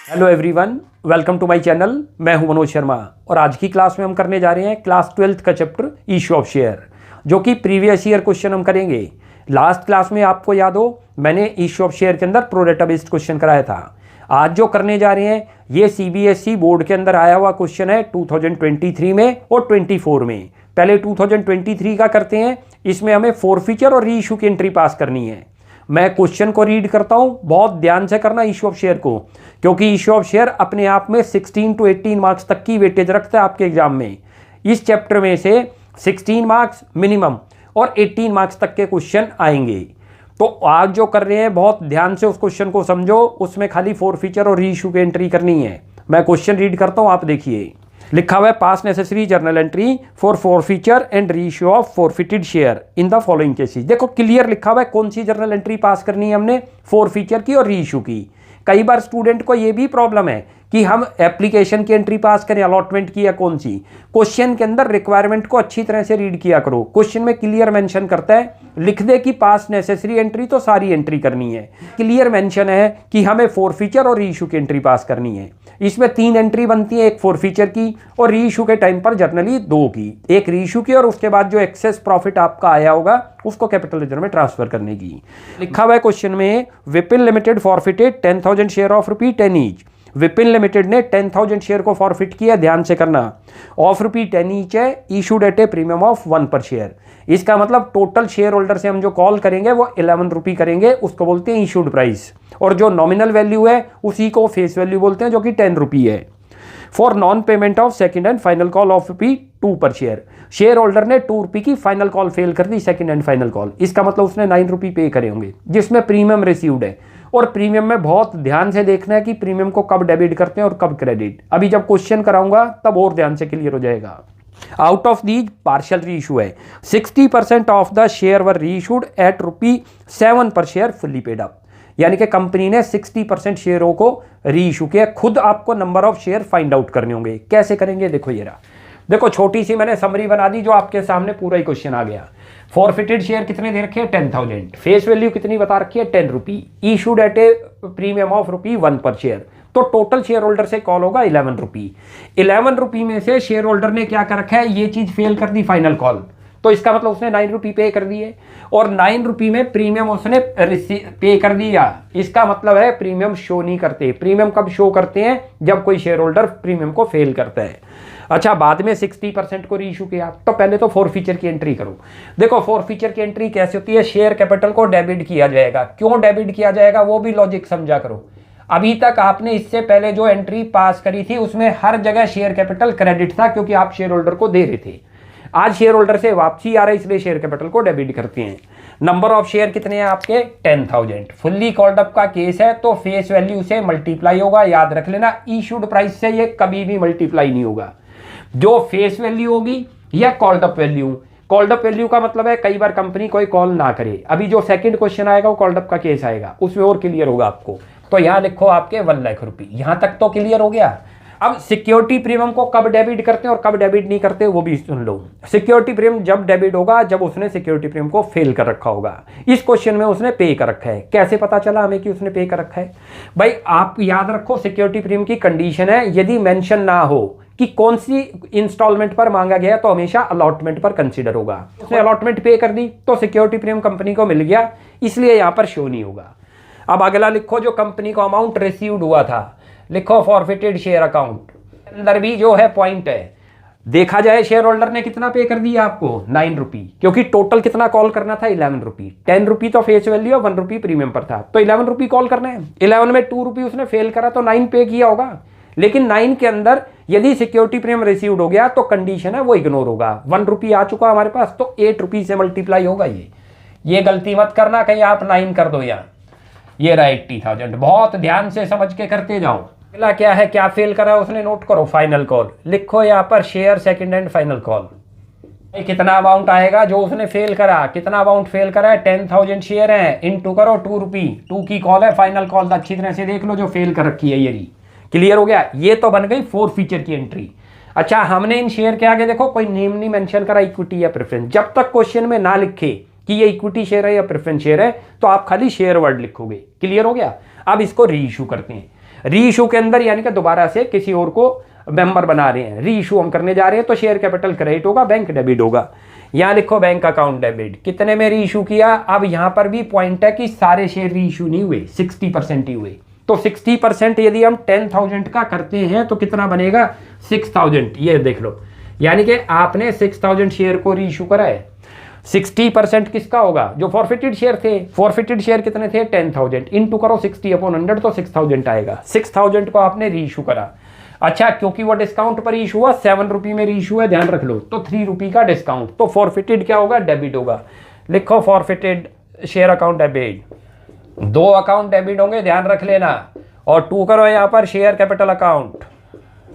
Hello everyone, welcome to my channel. मैं हूं मनोज शर्मा और आज की क्लास में हम करने जा रहे हैं क्लास 12th का चैप्टर इशू ऑफ शेयर, जो कि प्रीवियस ईयर क्वेश्चन हम करेंगे। लास्ट क्लास में आपको याद हो मैंने इशू ऑफ शेयर के अंदर प्रो डेटा बेस्ड क्वेश्चन कराया था। आज जो करने जा रहे हैं ये सीबीएसई बोर्ड के अंदर आया हुआ क्वेश्चन है 2023 में और 24 में। पहले 2023 का करते हैं। इसमें हमें फोरफीचर और री इशू की एंट्री पास करनी है। मैं क्वेश्चन को रीड करता हूं, बहुत ध्यान से करना इशू ऑफ शेयर को, क्योंकि इशू ऑफ शेयर अपने आप में 16 to 18 मार्क्स तक की वेटेज रखता है आपके एग्जाम में। इस चैप्टर में से 16 मार्क्स मिनिमम और 18 मार्क्स तक के क्वेश्चन आएंगे। तो आज जो कर रहे हैं बहुत ध्यान से उस क्वेश्चन को समझो, उसमें खाली फोरफीचर और री इशू की एंट्री करनी है। मैं क्वेश्चन रीड करता हूं, आप देखिए। लिखा हुआ है pass necessary journal entry for forfeiture and reissue of forfeited share in the following cases. देखो क्लियर लिखा हुआ है कौन सी जर्नल एंट्री पास करनी है हमने, फोरफीचर की और री इशू की। कई बार स्टूडेंट को ये भी प्रॉब्लम है कि हम एप्लीकेशन की एंट्री पास करें, अलॉटमेंट की या कौन सी। क्वेश्चन के अंदर रिक्वायरमेंट को अच्छी तरह से रीड किया करो। क्वेश्चन में क्लियर मेंशन करता है, लिख दे कि पास नेसेसरी एंट्री तो सारी एंट्री करनी है। क्लियर मेंशन है कि हमें फोरफीचर और री इशू की एंट्री पास करनी है। इसमें 3 एंट्री बनती है, एक फोरफीचर की और री इशू के टाइम पर जनरली 2 की। एक री इशू की और उसके बाद जो एक्सेस प्रॉफिट आपका आया होगा उसको कैपिटल लेजर में ट्रांसफर करने की। लिखा हुआ है क्वेश्चन में Vipin limited forfeited 10,000 share of ₹10 each. Vipin limited ने 10,000 शेयर को फॉरफिट किया, ध्यान से करना। ऑफ ₹10 ईच है, issued at A premium of 1 पर शेयर। इसका मतलब टोटल शेयर होल्डर से हम जो कॉल करेंगे वो 11 रुपये करेंगे, उसको बोलते हैं इशूड प्राइस। और जो नॉमिनल वैल्यू है उसी को फेस वैल्यू बोलते हैं, जो कि 10 रुपये है। For non payment of second and final call of ₹2 पर शेयर। शेयर होल्डर ने 2 रुपये की फाइनल कॉल फेल कर दी, सेकंड एंड फाइनल कॉल। इसका मतलब उसने 9 रुपये पे करे होंगे, जिसमें प्रीमियम रिसीव्ड है। और प्रीमियम में बहुत ध्यान से देखना है कि प्रीमियम को कब डेबिट करते हैं और कब क्रेडिट। अभी जब क्वेश्चन कराऊंगा तब और ध्यान से क्लियर हो जाएगा। आउट ऑफ दीज पार्शियल री इशू है, 60% ऑफ द शेयर वर री इशूड एट ₹7 पर शेयर फुल्ली पेड अप। यानी कि कंपनी ने 60% शेयरों को री इशू किया। खुद आपको number of share find out करने होंगे। कैसे करेंगे देखो, ये रहा। देखो छोटी सी मैंने समरी बना दी, जो आपके सामने पूरा ही क्वेश्चन आ गया। फॉरफिटेड शेयर कितने दे रखे हैं, 10,000। फेस वैल्यू कितनी बता रखी है, 10 रुपये। Issued at A premium of ₹1 पर शेयर। तो टोटल शेयर होल्डर से कॉल होगा 11 रुपये। 11 रुपये में से शेयर होल्डर ने क्या कर रखा है, ये चीज फेल कर दी, फाइनल कॉल। तो इसका मतलब उसने 9 रुपये पे कर दिए और 9 रुपये में प्रीमियम उसने पे कर दिया। इसका मतलब है प्रीमियम शो नहीं करते। प्रीमियम कब शो करते हैं, जब कोई शेयर होल्डर प्रीमियम को फेल करता है। अच्छा, बाद में 60% को री इशू किया, तो पहले तो फोरफीचर की एंट्री करो। देखो फोरफीचर की एंट्री कैसे होती है, शेयर कैपिटल को डेबिट किया जाएगा। क्यों डेबिट किया जाएगा वो भी लॉजिक समझा करो। अभी तक आपने इससे पहले जो एंट्री पास करी थी उसमें हर जगह शेयर कैपिटल क्रेडिट था, क्योंकि आप शेयर होल्डर को दे रहे थे। आज शेयर होल्डर से वापसी आ रहा है, इसलिए शेयर कैपिटल को डेबिट करते हैं। नंबर ऑफ शेयर कितने हैं आपके, 10,000। फुल्ली कॉल्ड अप का केस है तो फेस वैल्यू से मल्टीप्लाई होगा, याद रख लेना। इशूड प्राइस से ये कभी भी मल्टीप्लाई नहीं होगा। जो फेस वैल्यू होगी या called up value. Called up value का मतलब है कई बार कंपनी कोई कॉल ना करे। अभी जो सेकंड क्वेश्चन आएगा वो कॉल्ड अप का केस आएगा, उसमें और क्लियर होगा आपको। तो यहां लिखो आपके 1 लाख रुपये। यहां तक तो क्लियर हो गया। अब सिक्योरिटी प्रीमियम को कब डेबिट करते हैं और कब डेबिट नहीं करते वो भी सुन लो। सिक्योरिटी प्रीमियम जब डेबिट होगा जब उसने सिक्योरिटी प्रीमियम को फेल कर रखा होगा। इस क्वेश्चन में उसने पे कर रखा है। कैसे पता चला हमें कि उसने पे कर रखा है, भाई आप याद रखो सिक्योरिटी प्रीमियम की कंडीशन है, यदि मेंशन ना हो कि कौन सी इंस्टॉलमेंट पर मांगा गया तो हमेशा अलॉटमेंट पर कंसीडर होगा। उसने अलॉटमेंट पे कर दी तो सिक्योरिटी प्रीमियम कंपनी को मिल गया, इसलिए यहां पर शो नहीं होगा। अब अगला लिखो जो कंपनी को अमाउंट रिसीव्ड हुआ था, लिखो फॉरफिटेड शेयर अकाउंट। अंदर भी जो है पॉइंट है, देखा जाए शेयर होल्डर ने कितना पे कर दिया आपको, 9 रुपये, क्योंकि टोटल कितना कॉल करना था, 11 रुपये। 10 रुपये तो फेस वैल्यू है, 1 रुपये प्रीमियम पर था, तो 11 रुपये कॉल करना है। 11 में 2 रुपये उसने फेल करा तो 9 पे किया होगा। लेकिन 9 के अंदर यदि सिक्योरिटी प्रीमियम रिसीव्ड हो गया तो कंडीशन है वो इग्नोर होगा। 1 रुपये आ चुका हमारे पास तो 8 रुपये से मल्टीप्लाई होगा। ये गलती मत करना कहीं आप 9 कर दो यहाँ। ये रहा 80,000। बहुत ध्यान से समझ के करते जाओ। अगला क्या है, क्या फेल करा उसने, नोट करो। फाइनल कॉल लिखो यहाँ पर, share second and final call. कितना अमाउंट आएगा जो उसने फेल करा, कितना अमाउंट फेल करा है, 10,000 शेयर है, इनटू करो 2 रुपये। 2 की कॉल है, फाइनल कॉल अच्छी तरह से देख लो जो फेल कर रखी है। ये क्लियर हो गया। ये तो बन गई फोरफीचर की एंट्री। अच्छा, हमने इन शेयर के आगे देखो कोई नेम नहीं मेंशन करा, इक्विटी या प्रेफरेंस। जब तक क्वेश्चन में ना लिखे कि ये इक्विटी शेयर है या प्रेफरेंस शेयर है तो आप खाली शेयर वर्ड लिखोगे। क्लियर हो गया। अब इसको री इशू करते हैं। री इशू के अंदर यानी कि दोबारा से किसी और को मेंबर बना रहे हैं, री इशू हम करने जा रहे हैं, तो शेयर कैपिटल क्रेडिट होगा, बैंक डेबिट होगा। यहाँ लिखो बैंक अकाउंट डेबिट, कितने में री इशू किया। अब यहाँ पर भी पॉइंट है कि सारे शेयर री इशू नहीं हुए, 60% ही हुए। तो 60% यदि हम 10,000 का करते हैं तो कितना बनेगा, 6,000। ये देख लो, यानी कि आपने 6,000 शेयर को री इशू करा है। 60% किसका होगा, जो फॉरफिटेड शेयर थे। फॉरफिटेड शेयर कितने थे, 10,000, इनटू करो 60/100 तो 6,000 आएगा। 6,000 को आपने री इशू करा। अच्छा, क्योंकि वो डिस्काउंट पर इशू हुआ, 7 रुपये में री इशू है, ध्यान रख लो, तो 3 रुपये का डिस्काउंट, तो फॉरफिटेड क्या होगा, डेबिट होगा। लिखो forfeited share account debit, 2 account debit होंगे, ध्यान रख लेना। और 2 करो यहाँ पर शेयर कैपिटल अकाउंट।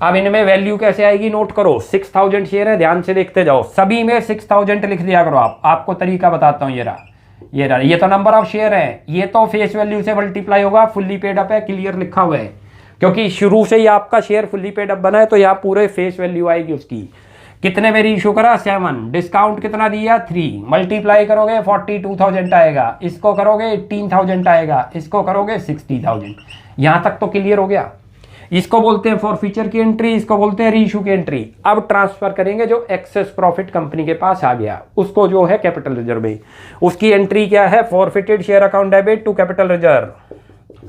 अब इनमें वैल्यू कैसे आएगी, नोट करो। 6,000 शेयर है, ध्यान से देखते जाओ, सभी में 6,000 लिख दिया करो। आपको तरीका बताता हूँ, ये रहा, ये तो नंबर ऑफ शेयर है, ये तो फेस वैल्यू से मल्टीप्लाई होगा, फुल्ली पेड अप है, क्लियर लिखा हुआ है, क्योंकि शुरू से ही आपका शेयर फुल्ली पेड अप बना है, तो यहाँ पूरे फेस वैल्यू आएगी उसकी। कितने में री इशू करा, 7, डिस्काउंट कितना दिया, 3, मल्टीप्लाई करोगे 42,000 आएगा, इसको करोगे 18,000 आएगा, इसको करोगे 60,000। यहाँ तक तो क्लियर हो गया। इसको बोलते हैं फॉरफीचर की एंट्री, इसको बोलते हैं री इशू की एंट्री। अब ट्रांसफर करेंगे जो एक्सेस प्रॉफिट कंपनी के पास आ गया, उसको जो है कैपिटल रिजर्व में, उसकी एंट्री क्या है, forfeited share account debit to capital reserve.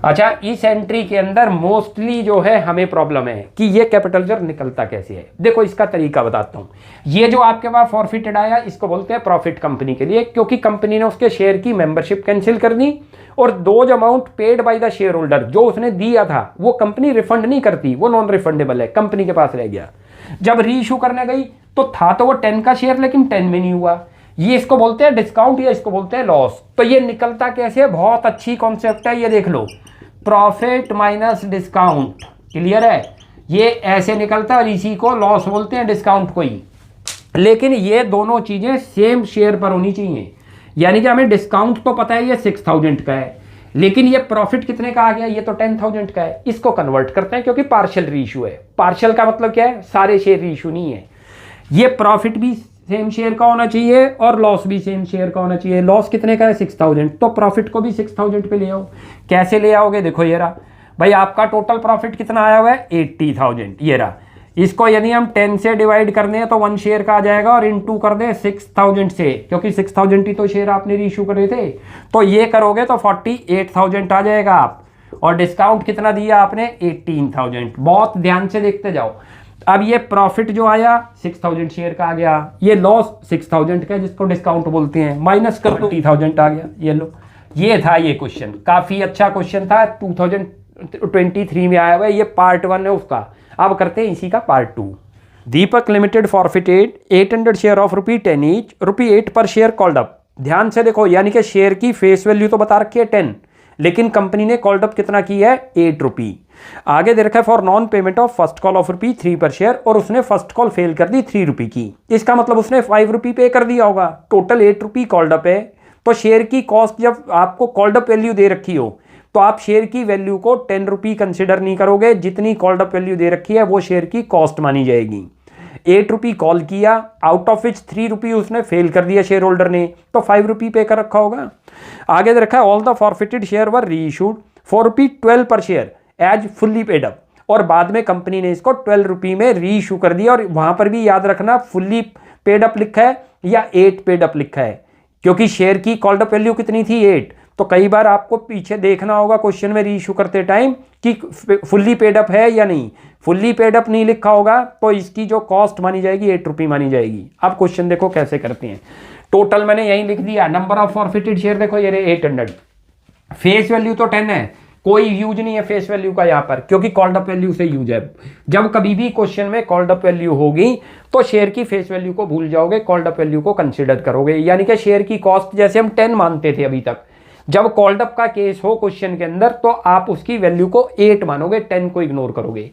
अच्छा, इस एंट्री के अंदर मोस्टली जो है हमें प्रॉब्लम है कि ये कैपिटल रिजर्व निकलता कैसे है। देखो इसका तरीका बताता हूं। ये जो आपके पास फॉरफिटेड आया, इसको बोलते हैं प्रॉफिट कंपनी के लिए, क्योंकि कंपनी ने उसके शेयर की मेंबरशिप कैंसिल कर दी, और those amount paid by the share holder, जो उसने दिया था वो कंपनी रिफंड नहीं करती, वो नॉन रिफंडेबल है, कंपनी के पास रह गया। जब री इशू करने गई तो था तो वो 10 का शेयर, लेकिन 10 में नहीं हुआ। ये इसको बोलते हैं डिस्काउंट या इसको बोलते हैं लॉस। तो ये निकलता कैसे है, बहुत अच्छी कॉन्सेप्ट है, ये देख लो, प्रॉफिट माइनस डिस्काउंट, क्लियर है। ये ऐसे निकलता है, और इसी को लॉस बोलते हैं, डिस्काउंट को ही। लेकिन ये दोनों चीजें सेम शेयर पर होनी चाहिए, यानी कि हमें डिस्काउंट तो पता है ये 6,000 का है, लेकिन ये प्रॉफिट कितने का आ गया, ये तो 10,000 का है। इसको कन्वर्ट करते हैं, क्योंकि पार्शियल री इशू है। पार्शियल का मतलब क्या है, सारे शेयर री इशू नहीं है। ये प्रॉफिट भी सेम शेयर का होना चाहिए और लॉस भी सेम शेयर का होना चाहिए। लॉस कितने का है, 6,000, तो प्रॉफिट को भी 6,000 पे ले आओ। कैसे ले आओगे, देखो ये रहा भाई, आपका टोटल प्रॉफिट कितना आया हुआ है, 80,000, ये रहा। इसको यदि हम 10 से डिवाइड कर दें तो 1 शेयर का आ जाएगा, और इनटू कर दें 6,000 से, क्योंकि 6,000 ही तो शेयर आपने रीइश्यू करे थे, तो ये करोगे तो 48,000 आ जाएगा आप। और डिस्काउंट कितना दिया आपने, 18,000। बहुत ध्यान से देखते जाओ। अब ये प्रॉफिट जो आया 6,000 शेयर का आ गया, ये लॉस 6,000 का जिसको डिस्काउंट बोलते हैं, माइनस कर 20,000 आ गया। ये लो, ये था ये क्वेश्चन, काफी अच्छा क्वेश्चन था, 2023 में आया हुआ है, ये पार्ट 1 है उसका। अब करते हैं इसी का part 2। Deepak limited forfeited 800 share of ₹10 each, ₹8 per share called up. ध्यान से देखो, यानी कि शेयर की फेस वैल्यू तो बता रखी है 10, लेकिन कंपनी ने कॉल्ड अप कितना की है, 8 रुपी। आगे दे रखा है for non payment of first call of ₹3 पर शेयर, और उसने फर्स्ट कॉल फेल कर दी 3 रुपी की। इसका मतलब उसने 5 रुपी पे कर दिया होगा, टोटल 8 रुपी कॉल्ड अप है। तो शेयर की कॉस्ट, जब आपको कॉल्ड अप वैल्यू दे रखी हो तो आप शेयर की वैल्यू को 10 रुपी कंसिडर नहीं करोगे, जितनी कॉल्ड अप वैल्यू दे रखी है वो शेयर की कॉस्ट मानी जाएगी। 8 रुपी कॉल किया, आउट ऑफ विच 3 रुपी उसने फेल कर दिया शेयर होल्डर ने, तो 5 रुपी पे कर रखा होगा। आगे दे रखा है all the forfeited share were reissued for ₹12 per share as fully paid up, और बाद में कंपनी ने इसको 12 रुपी में रीइश्यू कर दिया। और वहां पर भी याद रखना फुल्ली पेड अप लिखा है या 8 पेड अप लिखा है, क्योंकि शेयर की कॉल्ड अप वैल्यू कितनी थी, 8। तो कई बार आपको पीछे देखना होगा क्वेश्चन में रीइश्यू करते टाइम कि फुल्ली पेड अप है या नहीं। फुल्ली पेड अप नहीं लिखा होगा तो इसकी जो कॉस्ट मानी जाएगी 8 रुपी मानी जाएगी। अब क्वेश्चन देखो कैसे करते हैं। टोटल मैंने यही लिख दिया, नंबर ऑफ फॉरफिटेड शेयर देखो ये 800, फेस वैल्यू तो 10 है, कोई यूज नहीं है फेस वैल्यू का यहाँ पर, क्योंकि कॉल्ड अप वैल्यू से यूज है। जब कभी भी क्वेश्चन में कॉल्ड अप वैल्यू होगी तो शेयर की फेस वैल्यू को भूल जाओगे, कॉल्ड अप वैल्यू को कंसिडर करोगे। यानी कि शेयर की कॉस्ट जैसे हम 10 मानते थे अभी तक, जब कॉल्ड अप का केस हो क्वेश्चन के अंदर तो आप उसकी वैल्यू को 8 मानोगे, 10 को इग्नोर करोगे।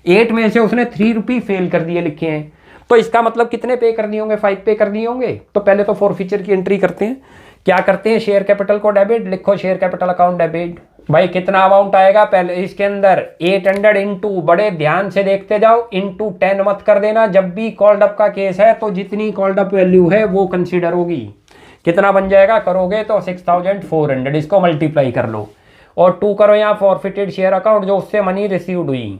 8 में से उसने 3 रुपी फेल कर दिए लिखे हैं, तो इसका मतलब कितने पे कर दिए होंगे, 5 पे कर दिए होंगे। तो पहले तो फॉरफीचर की एंट्री करते हैं। क्या करते हैं, शेयर कैपिटल को डेबिट, लिखो शेयर कैपिटल अकाउंट डेबिट। भाई कितना अमाउंट आएगा, पहले इसके अंदर 800 इंटू, बड़े ध्यान से देखते जाओ, इंटू 10 मत कर देना। जब भी कॉल्ड अप का केस है तो जितनी कॉल्ड अप वैल्यू है वो कंसीडर होगी। कितना बन जाएगा, करोगे तो 6400, इसको मल्टीप्लाई कर लो। और 2 करो यहाँ फॉरफिटेड शेयर अकाउंट, जो उससे मनी रिसीव्ड हुई।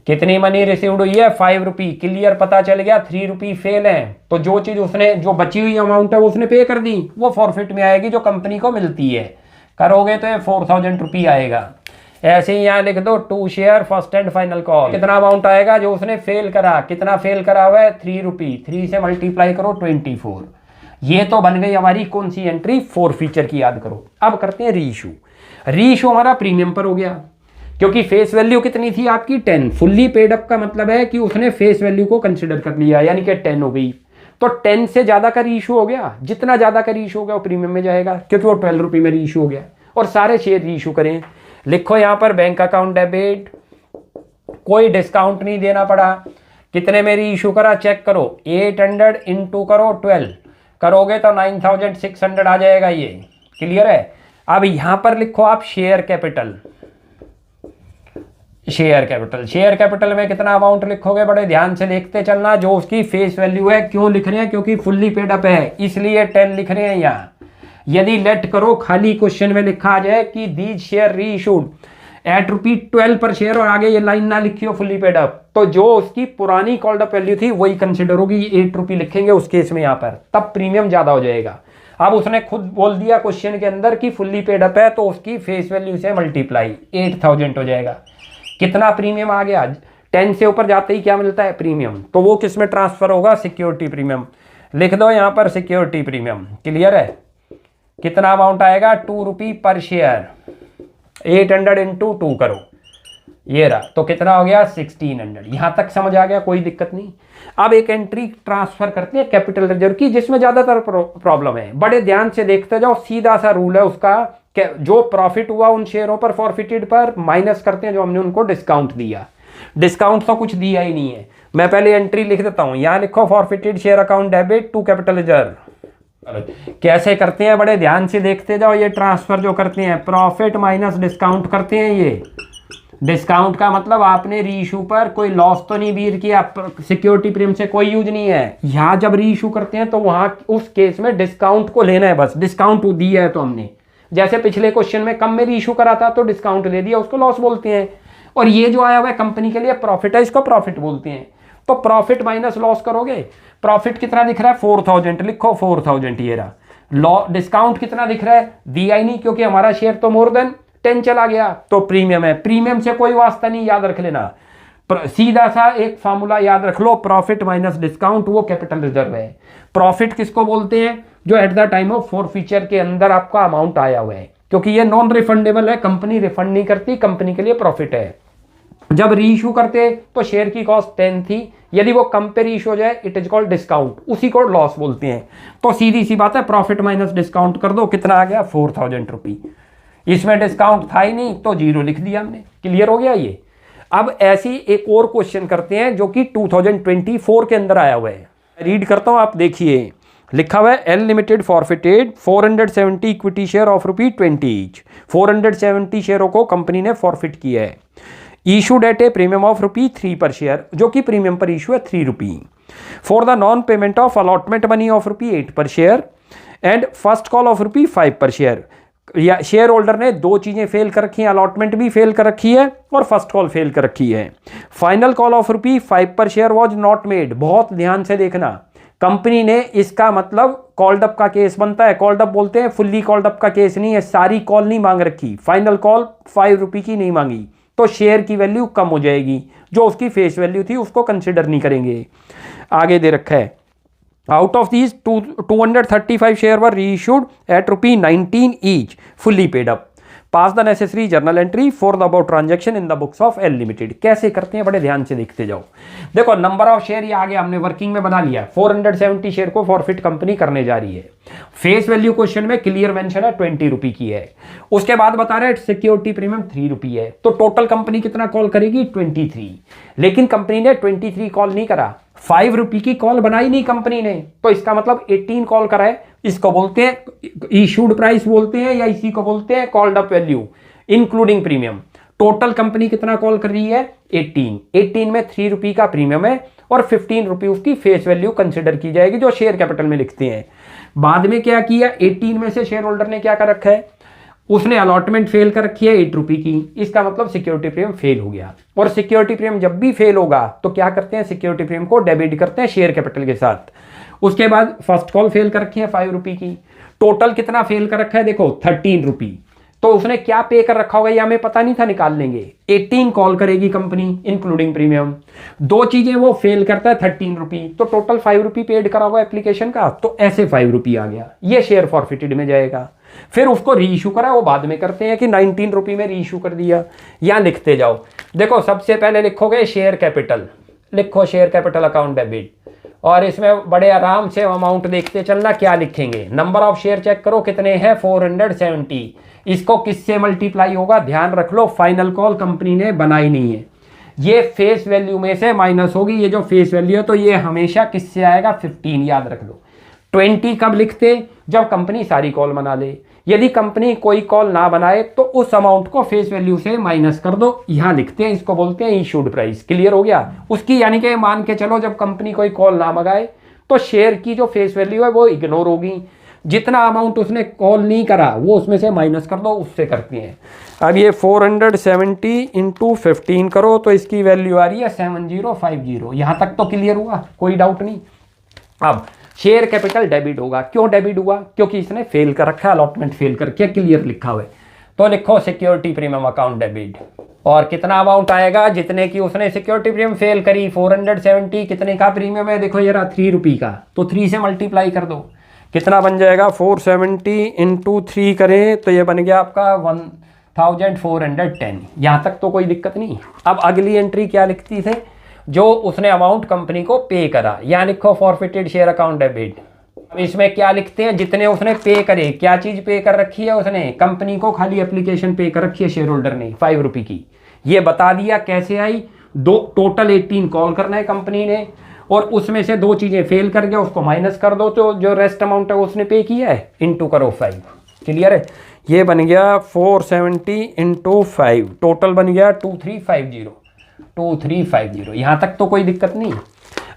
कितनी मनी रिसीव्ड हुई है? 5 रुपी। क्लियर, पता चल गया 3 रुपी फेल है, तो जो चीज उसने, जो बची हुई अमाउंट है वो उसने पे कर दी, वो फॉरफिट में आएगी जो कंपनी को मिलती है। करोगे तो ये 4000 रुपी आएगा। ऐसे ही यहाँ लिख दो 2 share first and final call, कितना अमाउंट आएगा जो उसने फेल करा, कितना फेल करा हुआ है? 3 रुपी। 3 से मल्टीप्लाई करो 24। ये तो बन गई हमारी कौन सी एंट्री? फॉरफीचर की। याद करो। अब करते हैं री इशू। री इशू हमारा प्रीमियम पर हो गया, क्योंकि फेस वैल्यू कितनी थी आपकी? 10। फुल्ली पेड अप का मतलब है कि उसने फेस वैल्यू को कंसिडर कर लिया, यानी कि 10 हो गई। तो 10 से ज्यादा का री इशू हो गया, जितना ज्यादा का री इशू हो गया वो प्रीमियम में जाएगा, क्योंकि वो 12 रुपी में री इशू हो गया। और सारे शेयर री इशू करें। लिखो यहाँ पर बैंक अकाउंट डेबिट, कोई डिस्काउंट नहीं देना पड़ा। कितने में री इशू करा? चेक करो। 800 इंटू करो 12, करोगे तो 9600 आ जाएगा। ये क्लियर है। अब यहां पर लिखो आप शेयर कैपिटल। शेयर कैपिटल में कितना अमाउंट लिखोगे? बड़े ध्यान से देखते चलना, जो उसकी फेस वैल्यू है। क्यों लिख रहे हैं? क्योंकि फुल्ली पेड अप है, इसलिए 10 लिख रहे हैं यहाँ। यदि लेट करो खाली क्वेश्चन में लिखा आ जाए कि दीज शेयर री इशूड एट ₹12 पर शेयर, और आगे ये लाइन ना लिखी हो फुल्ली पेड अप, तो जो उसकी पुरानी कॉल्ड अप वैल्यू थी वही कंसिडर होगी। 8 रुपी लिखेंगे उस केस में यहाँ पर, तब प्रीमियम ज्यादा हो जाएगा। अब उसने खुद बोल दिया क्वेश्चन के अंदर कि फुल्ली पेड अप है, तो उसकी फेस वैल्यू से मल्टीप्लाई 8000 हो जाएगा। कितना प्रीमियम आ गया? 10 से ऊपर जाते ही क्या मिलता है? प्रीमियम। तो वो किस में ट्रांसफर होगा? Security premium. लिख दो यहाँ पर सिक्योरिटी प्रीमियम। क्लियर है। कितना अमाउंट आएगा? 2 रुपी पर शेयर। 800 इंटू 2 करो, ये रहा। तो कितना हो गया? 1600। यहां तक समझ आ गया? कोई दिक्कत नहीं। अब एक एंट्री ट्रांसफर करते हैं कैपिटल रिजर्व की, जिसमें ज्यादातर प्रॉब्लम है। बड़े ध्यान से देखते जाओ, सीधा सा रूल है उसका। जो प्रॉफिट हुआ उन शेयरों पर फॉरफिटेड पर, माइनस करते हैं जो हमने उनको डिस्काउंट दिया। डिस्काउंट तो कुछ दिया ही नहीं है। मैं पहले एंट्री लिख देता हूं। यहां लिखो forfeited share account debit to capital reserve. कैसे करते हैं? बड़े ध्यान से देखते जाओ। ये ट्रांसफर जो करते हैं, प्रॉफिट माइनस डिस्काउंट करते हैं। ये डिस्काउंट का मतलब आपने री इशू पर कोई लॉस तो नहीं बीर किया, सिक्योरिटी प्रीमियम से कोई यूज नहीं है। यहां जब री इशू करते हैं तो वहां उस केस में डिस्काउंट को लेना है, बस डिस्काउंट दिया है तो हमने, जैसे पिछले क्वेश्चन में कम में री इशू करा था तो डिस्काउंट ले दिया, उसको लॉस बोलते हैं। और ये जो आया हुआ है कंपनी के लिए प्रॉफिट है, इसको प्रॉफिट बोलते हैं। तो प्रॉफिट माइनस लॉस करोगे। प्रॉफिट कितना दिख रहा है? 4000। लिखो 4000, ये रहा। लॉ डिस्काउंट कितना दिख रहा है? दिया ही नहीं, क्योंकि हमारा शेयर तो मोर देन 10 चला गया, तो प्रीमियम है। प्रीमियम से कोई वास्ता नहीं, याद रख लेना। सीधा सा एक फार्मूला याद रख लो, प्रॉफिट माइनस डिस्काउंट, वो कैपिटल रिजर्व है। प्रॉफिट किसको बोलते हैं? जो at the time of forfeiture के अंदर आपका अमाउंट आया हुआ है, क्योंकि ये नॉन रिफंडेबल है, कंपनी रिफंड नहीं करती, कंपनी के लिए प्रॉफिट है। जब री इशू करते तो शेयर की कॉस्ट 10 थी, यदि वो कम पे री इशू हो जाए इट इज कॉल्ड डिस्काउंट, उसी को लॉस बोलते हैं। तो सीधी सी बात है, प्रॉफिट माइनस डिस्काउंट कर दो, कितना आ गया? 4000 रुपी। इसमें डिस्काउंट था ही नहीं तो 0 लिख दिया हमने। क्लियर हो गया ये। अब ऐसी एक और क्वेश्चन करते हैं जो कि 2024 के अंदर आया हुआ है। रीड करता हूं, आप देखिए। लिखा हुआ है L limited forfeited 470 equity share of ₹20 each. 470 शेयरों को कंपनी ने फॉरफिट किया है। Issued at A premium of ₹3 पर शेयर, जो कि प्रीमियम पर इशू है 3 rupee. For the non payment of allotment money of ₹8 per share and first call of ₹5 per share. या शेयर होल्डर ने 2 चीजें फेल कर रखी हैं, अलॉटमेंट भी फेल कर रखी है और फर्स्ट कॉल फेल कर रखी है। Final call of ₹5 per share was not made. बहुत ध्यान से देखना, कंपनी ने, इसका मतलब कॉल्ड अप का केस बनता है। कॉल्ड अप बोलते हैं, फुल्ली कॉल्ड अप का केस नहीं है, सारी कॉल नहीं मांग रखी। फाइनल कॉल 5 रुपी की नहीं मांगी, तो शेयर की वैल्यू कम हो जाएगी, जो उसकी फेस वैल्यू थी उसको कंसिडर नहीं करेंगे। आगे दे रखा है, out of these 235 share were reissued at ₹19 each, fully paid up. Pass the necessary journal entry for the about transaction in the books of L limited. कैसे करते हैं, बड़े ध्यान से देखते जाओ। देखो, नंबर ऑफ शेयर ये आगे हमने वर्किंग में बना लिया। 470 शेयर को फॉरफिट कंपनी करने जा रही है। फेस वैल्यू क्वेश्चन में क्लियर मेंशन है 20 रुपी की है। उसके बाद बता रहे हैं सिक्योरिटी प्रीमियम 3 रुपी है। तो टोटल कंपनी कितना कॉल करेगी? 23। लेकिन कंपनी ने 23 कॉल नहीं करा, 5 रुपी की कॉल बनाई नहीं कंपनी ने, तो इसका मतलब 18 कॉल करा है। इसको बोलते हैं इशूड प्राइस बोलते हैं, या इसी को बोलते हैं called up value including premium. Total company कितना कॉल कर रही है? 18 में 3 रुपी का प्रीमियम है और 15 रुपी उसकी फेस वैल्यू कंसिडर की जाएगी, जो शेयर कैपिटल में लिखते हैं। बाद में क्या किया, 18 में से शेयर होल्डर ने क्या कर रखा है, उसने अलॉटमेंट फेल कर रखी है 8 रुपये की, इसका मतलब सिक्योरिटी प्रीमियम फेल हो गया। और सिक्योरिटी प्रीमियम जब भी फेल होगा तो क्या करते हैं, सिक्योरिटी प्रीमियम को डेबिट करते हैं शेयर कैपिटल के साथ। उसके बाद फर्स्ट कॉल फेल कर रखी है 5 रुपये की, टोटल कितना फेल कर रखा है देखो 13 रुपये। तो उसने क्या पे कर रखा होगा ये हमें पता नहीं था, निकाल लेंगे। 18 कॉल करेगी कंपनी इंक्लूडिंग प्रीमियम, दो चीजें वो फेल करता है 13 रुपये, तो टोटल 5 रुपये पेड करा होगा एप्लीकेशन का, तो ऐसे 5 रुपये आ गया, ये शेयर फॉरफिटेड में जाएगा। फिर उसको री इशू करा, वो बाद में करते हैं कि 19 रुपये में री इशू कर दिया। यहाँ लिखते जाओ, देखो सबसे पहले लिखोगे शेयर कैपिटल, लिखो शेयर कैपिटल अकाउंट डेबिट, और इसमें बड़े आराम से अमाउंट देखते चलना क्या लिखेंगे। नंबर ऑफ शेयर चेक करो कितने हैं 470, इसको किससे मल्टीप्लाई होगा ध्यान रख लो, फाइनल कॉल कंपनी ने बनाई नहीं है, ये फेस वैल्यू में से माइनस होगी, ये जो फेस वैल्यू है तो ये हमेशा किससे आएगा 15, याद रख लो। 20 कब लिखते, जब कंपनी सारी कॉल बना ले, यदि कंपनी कोई कॉल ना बनाए तो उस अमाउंट को फेस वैल्यू से माइनस कर दो, यहां लिखते हैं, इसको बोलते हैं इशूड प्राइस। क्लियर हो गया उसकी, यानी कि मान के चलो जब कंपनी कोई कॉल ना मंगाए तो शेयर की जो फेस वैल्यू है वो इग्नोर होगी, जितना अमाउंट उसने कॉल नहीं करा वो उसमें से माइनस कर दो, उससे करती हैं। अब ये 470 इंटू 15 करो तो इसकी वैल्यू आ रही है 7050। यहाँ तक तो क्लियर हुआ, कोई डाउट नहीं। अब शेयर कैपिटल डेबिट होगा, क्यों डेबिट हुआ, क्योंकि इसने फेल कर रखा है, अलॉटमेंट फेल करके, क्लियर लिखा हुआ है। तो लिखो सिक्योरिटी प्रीमियम अकाउंट डेबिट, और कितना अमाउंट आएगा जितने की उसने सिक्योरिटी प्रीमियम फेल करी, 470, कितने का प्रीमियम है देखो यार 3 रुपये का, तो 3 से मल्टीप्लाई कर दो, कितना बन जाएगा 470 इंटू 3 करें तो ये बन गया आपका 1410। यहाँ तक तो कोई दिक्कत नहीं। अब अगली एंट्री क्या लिखती थे, जो उसने अमाउंट कंपनी को पे करा, यहाँ लिखो फॉरफिटेड शेयर अकाउंट डेबिट। अब इसमें क्या लिखते हैं, जितने उसने पे करे, क्या चीज पे कर रखी है उसने, कंपनी को खाली एप्लीकेशन पे कर रखी है शेयर होल्डर ने 5 रुपये की, ये बता दिया कैसे आई। दो टोटल 18 कॉल करना है कंपनी ने, और उसमें से दो चीजें फेल कर गया, उसको माइनस कर दो, तो जो रेस्ट अमाउंट है उसने पे किया है, इंटू करो 5। क्लियर है, ये बन गया 470 इंटू 5, टोटल बन गया 2350। यहाँ तक तो कोई दिक्कत नहीं।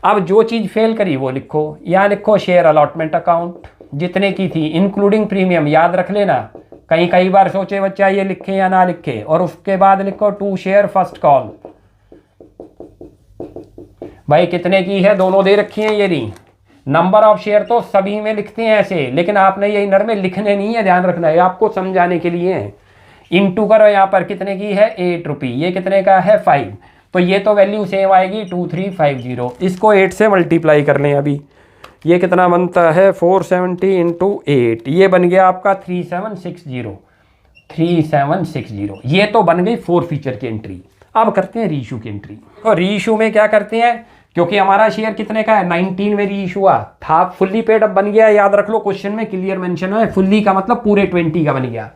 अब जो चीज़ फेल करी वो लिखो, यहाँ लिखो शेयर अलॉटमेंट अकाउंट, जितने की थी इंक्लूडिंग प्रीमियम, याद रख लेना, कई बार सोचे बच्चा ये लिखे या ना लिखे। और उसके बाद लिखो 2 शेयर फर्स्ट कॉल, भाई कितने की है, दोनों दे रखी है ये नहीं। नंबर ऑफ शेयर तो सभी में लिखते हैं ऐसे, लेकिन आपने ये इनर में लिखने नहीं है, ध्यान रखना है, आपको समझाने के लिए है। इंटू करो, यहाँ पर कितने की है 8 रुपये, ये कितने का है 5, तो ये तो वैल्यू सेम आएगी 2350। इसको 8 से मल्टीप्लाई कर लें, अभी ये कितना बनता है 470 इंटू 8, ये बन गया आपका 3760। ये तो बन गई 4 फीचर की एंट्री। अब करते हैं रीइशू की एंट्री। तो रीइशू में क्या करते हैं, क्योंकि हमारा शेयर कितने का है 19 में रीइशू हुआ था, फुल्ली पेड अब बन गया, याद रख लो क्वेश्चन में क्लियर मेंशन है, फुल्ली का मतलब पूरे 20 का बन गया।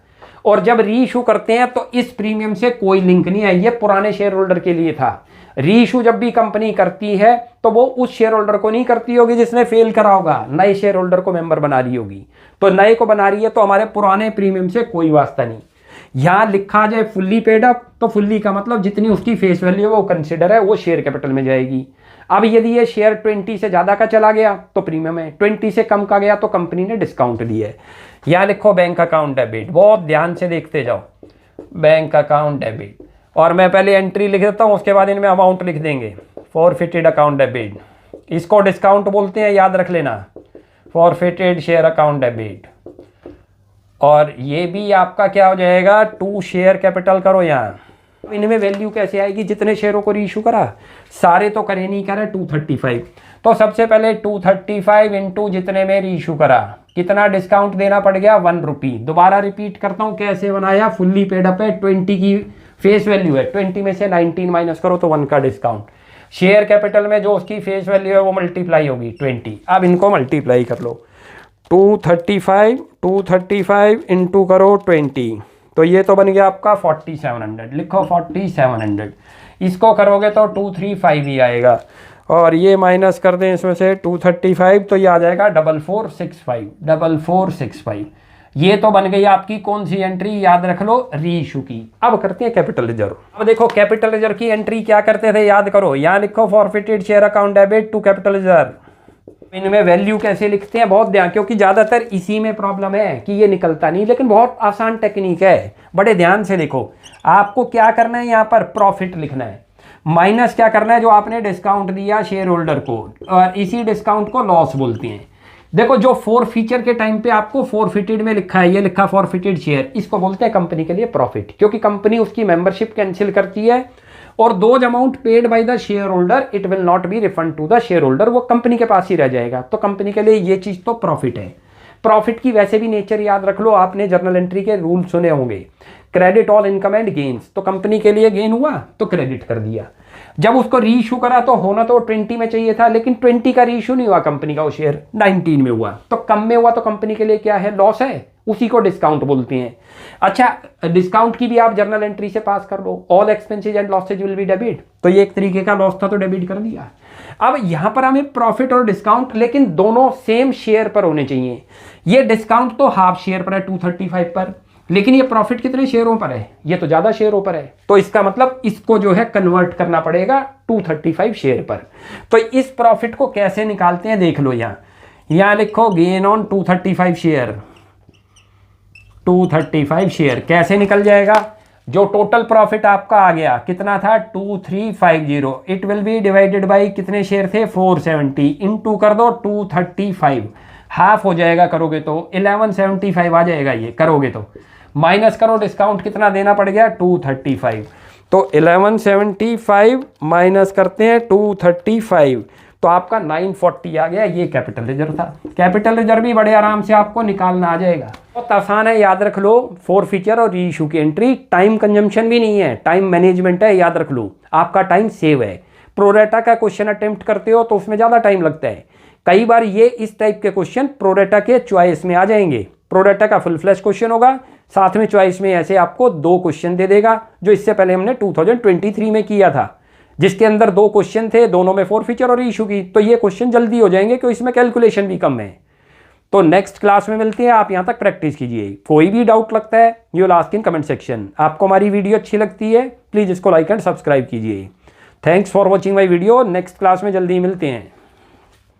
और जब रीइशू करते हैं तो इस प्रीमियम से कोई लिंक नहीं है, ये पुराने शेयर होल्डर के लिए था। रीइशू जब भी कंपनी करती है तो वो उस शेयर होल्डर को नहीं करती होगी जिसने फेल करा होगा, नए शेयर होल्डर को मेंबर बना रही होगी। तो नए को बना रही है तो हमारे पुराने प्रीमियम से कोई वास्ता नहीं। यहाँ लिखा जाए फुल्ली पेड अप, तो फुल्ली का मतलब जितनी उसकी फेस वैल्यू है वो कंसिडर है, वो शेयर कैपिटल में जाएगी। अब यदि ये शेयर 20 से ज़्यादा का चला गया तो प्रीमियम है, 20 से कम का गया तो कंपनी ने डिस्काउंट दिया है। यहाँ लिखो बैंक अकाउंट डेबिट, बहुत ध्यान से देखते जाओ, बैंक अकाउंट डेबिट, और मैं पहले एंट्री लिख देता हूँ, उसके बाद इनमें अमाउंट लिख देंगे। फॉरफिटेड अकाउंट डेबिट, इसको डिस्काउंट बोलते हैं, याद रख लेना, फॉरफिटेड शेयर अकाउंट डेबिट। और ये भी आपका क्या हो जाएगा 2 शेयर कैपिटल करो। यहाँ इनमें वैल्यू कैसे आएगी, जितने शेयरों को रीइशू करा, सारे तो करे नहीं करे 235, तो सबसे पहले 235 इंटू जितने में रीइशू करा, कितना डिस्काउंट देना पड़ गया 1 रुपये। दोबारा रिपीट करता हूँ कैसे बनाया, फुल्ली पेड अप है, 20 की फेस वैल्यू है, 20 में से 19 माइनस करो तो 1 का डिस्काउंट। शेयर कैपिटल में जो उसकी फेस वैल्यू है वो मल्टीप्लाई होगी 20। अब इनको मल्टीप्लाई कर लो, 235 इंटू करो 20, तो ये तो बन गया आपका 4700। लिखो 4700, इसको करोगे तो 235 ही आएगा, और ये माइनस कर दें इसमें से 235, तो ये आ जाएगा 4465। ये तो बन गई आपकी कौन सी एंट्री, याद रख लो रीइशू की। अब करते हैं कैपिटल रिजर्व। अब देखो कैपिटल रिजर्व की एंट्री क्या करते थे, याद करो, यहाँ लिखो forfeited share account debit to capital reserve. इनमें वैल्यू कैसे लिखते हैं बहुत ध्यान, क्योंकि ज़्यादातर इसी में प्रॉब्लम है कि ये निकलता नहीं, लेकिन बहुत आसान टेक्निक है, बड़े ध्यान से देखो। आपको क्या करना है, यहाँ पर प्रॉफिट लिखना है, माइनस क्या करना है, जो आपने डिस्काउंट दिया शेयर होल्डर को, और इसी डिस्काउंट को लॉस बोलते हैं। देखो जो फोर फीचर के टाइम पे आपको फॉरफिटेड में लिखा है, ये लिखा फॉरफिटेड शेयर, इसको बोलते हैं कंपनी के लिए प्रॉफिट, क्योंकि कंपनी उसकी मेंबरशिप कैंसिल करती है और those amount paid by the share holder it will not be refund to the share holder, वो कंपनी के पास ही रह जाएगा। तो कंपनी के लिए ये चीज़ तो प्रॉफिट है। प्रॉफिट की वैसे भी नेचर याद रख लो, आपने जर्नल एंट्री के रूल सुने होंगे, credit all income and gains, तो कंपनी के लिए गेन हुआ तो क्रेडिट कर दिया। जब उसको रीइशू करा तो होना तो 20 में चाहिए था, लेकिन 20 का रीइशू नहीं हुआ कंपनी का, वो शेयर 19 में हुआ, तो कम में हुआ, तो कंपनी के लिए क्या है, लॉस है, उसी को डिस्काउंट बोलते हैं। अच्छा, डिस्काउंट की भी आप जर्नल एंट्री से पास कर लो, all expenses and losses will be debit, तो ये एक तरीके का लॉस था तो डेबिट कर दिया। अब यहां पर हमें प्रॉफिट और डिस्काउंट, लेकिन दोनों सेम शेयर पर होने चाहिए। ये डिस्काउंट तो हाफ शेयर पर है 235 पर, लेकिन ये प्रॉफिट कितने शेयरों पर है, ये तो ज्यादा शेयरों पर है, तो इसका मतलब इसको जो है कन्वर्ट करना पड़ेगा 235 शेयर पर। तो इस प्रॉफिट को कैसे निकालते हैं देख लो, यहां लिखो गेन ऑन 235 शेयर, 235 शेयर कैसे निकल जाएगा, जो टोटल प्रॉफिट आपका आ गया कितना था 2350, it will be divided by कितने शेयर थे 470, इनटू कर दो 235, हाफ हो जाएगा करोगे तो 1175 आ जाएगा, ये करोगे तो माइनस करो डिस्काउंट कितना देना पड़ गया 235, तो 1175 माइनस करते हैं 235, तो आपका 940 आ गया। ये कैपिटल रिजर्व था। कैपिटल रिजर्व भी बड़े आराम से आपको निकालना आ जाएगा, बहुत आसान है, याद रख लो। फोर फीचर और री इशू की एंट्री, टाइम कंजम्पशन भी नहीं है, टाइम मैनेजमेंट है, याद रख लो, आपका टाइम सेव है। प्रोरेटा का क्वेश्चन अटेम्प्ट करते हो तो उसमें ज़्यादा टाइम लगता है, कई बार ये इस टाइप के क्वेश्चन प्रोरेटा के चॉइस में आ जाएंगे। प्रोरेटा का फुल फ्लैश क्वेश्चन होगा, साथ में चॉइस में ऐसे आपको 2 क्वेश्चन दे देगा, जो इससे पहले हमने 2023 में किया था, जिसके अंदर 2 क्वेश्चन थे, दोनों में फोर फीचर और इशू की, तो ये क्वेश्चन जल्दी हो जाएंगे क्योंकि इसमें कैलकुलेशन भी कम है। तो नेक्स्ट क्लास में मिलते हैं, आप यहाँ तक प्रैक्टिस कीजिए। कोई भी डाउट लगता है you will ask in comment section. आपको हमारी वीडियो अच्छी लगती है प्लीज़ इसको लाइक एंड सब्सक्राइब कीजिए। Thanks for watching my video, next class में जल्दी मिलते हैं।